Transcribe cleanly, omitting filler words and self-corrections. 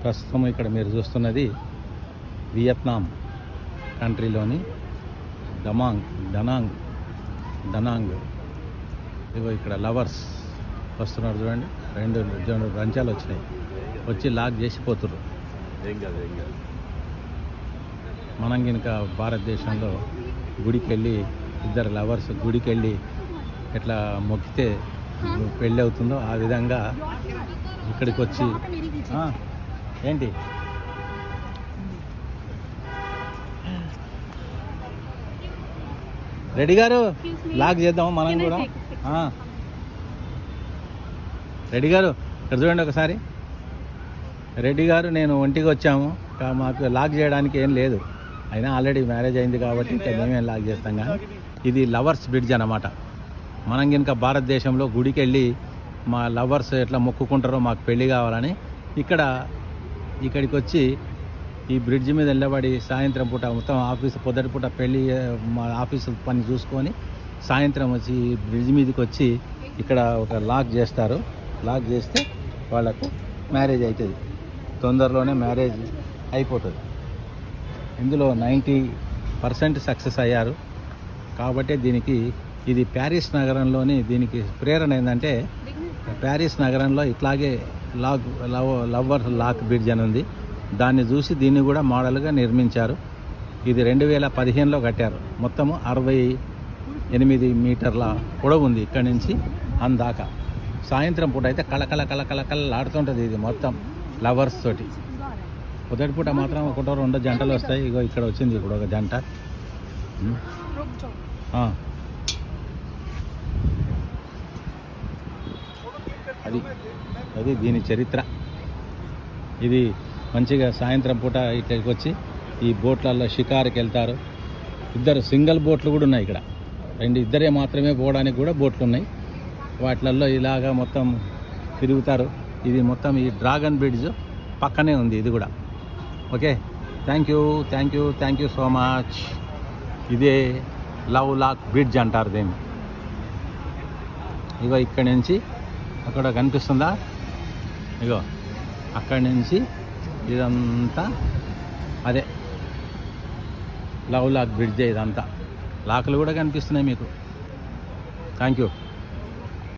ప్రస్తుతం ఇక్కడ మీరు చూస్తున్నది వియత్నాం కంట్రీలోని డనాంగ్. ఇగో ఇక్కడ లవర్స్ వస్తున్నారు చూడండి. రెండు రంచాలు వచ్చినాయి, వచ్చి లాక్ చేసి పోతుర్రు. మనం కనుక భారతదేశంలో గుడికి వెళ్ళి ఇద్దరు లవర్స్ గుడికి వెళ్ళి ఎట్లా మొక్కితే పెళ్ళి అవుతుందో ఆ విధంగా ఇక్కడికి వచ్చి ఏంటి రెడ్డి గారు లాక్ చేద్దాం మనం కూడా. రెడ్డి గారు ఇక్కడ చూడండి ఒకసారి. రెడ్డి గారు నేను ఒంటికి వచ్చాము, మాకు లాక్ చేయడానికి ఏం లేదు, అయినా ఆల్రెడీ మ్యారేజ్ అయింది కాబట్టి ఇంకా మేమేం లాక్ చేస్తాం. కానీ ఇది లవర్స్ బ్రిడ్జ్ అన్నమాట. మనం కనుక భారతదేశంలో గుడికి వెళ్ళి మా లవర్స్ ఎట్లా మొక్కుకుంటారో మాకు పెళ్ళి కావాలని ఇక్కడికి వచ్చి ఈ బ్రిడ్జ్ మీద నిలబడి సాయంత్రం పూట మొత్తం పొద్దుటి పూట పెళ్ళి మా ఆఫీసు పని చూసుకొని సాయంత్రం వచ్చి ఈ బ్రిడ్జ్ మీదకి వచ్చి ఇక్కడ ఒక లాక్ చేస్తారు. లాక్ చేస్తే వాళ్ళకు మ్యారేజ్ అవుతుంది, తొందరలోనే మ్యారేజ్ అయిపోతుంది. ఇందులో 90% సక్సెస్ అయ్యారు. కాబట్టి ఇది ప్యారిస్ నగరంలోని దీనికి ప్రేరణ ఏంటంటే, ప్యారిస్ నగరంలో ఇట్లాగే లవర్ లాక్ బ్రిడ్జ్ అని ఉంది. దాన్ని చూసి దీన్ని కూడా మోడల్గా నిర్మించారు. ఇది 2015లో కట్టారు. మొత్తము 68 మీటర్ల పొడవు ఉంది ఇక్కడి నుంచి అందాకా. సాయంత్రం పూట అయితే కళకళలాడుతుంటుంది ఇది మొత్తం లవర్స్ తోటి. పొద్దుటి పూట మాత్రం ఒకటో రెండో జంటలు వస్తాయి. ఇగో ఇక్కడ వచ్చింది ఇప్పుడు ఒక జంట. అది దీని చరిత్ర. ఇది మంచిగా సాయంత్రం పూట ఇక్కడికి వచ్చి ఈ బోట్లలో షికారుకి వెళ్తారు. ఇద్దరు సింగిల్ బోట్లు కూడా ఉన్నాయి ఇక్కడ. ఇద్దరే మాత్రమే పోవడానికి కూడా బోట్లు ఉన్నాయి. వాటిలలో ఇలాగా మొత్తం తిరుగుతారు. ఇది మొత్తం ఈ డ్రాగన్ బ్రిడ్జ్ పక్కనే ఉంది ఇది కూడా. Okay, thank you so much. ఇదే లవ్ లాక్ బ్రిడ్జ్ అంటారు దీన్ని. ఇగో ఇక్కడి నుంచి అక్కడ కనిపిస్తుందా, ఇగో అక్కడి నుంచి ఇదంతా అదే లవ్ లాక్ బ్రిడ్జే. ఇదంతా లాకులు కూడా కనిపిస్తున్నాయి మీకు. Thank you.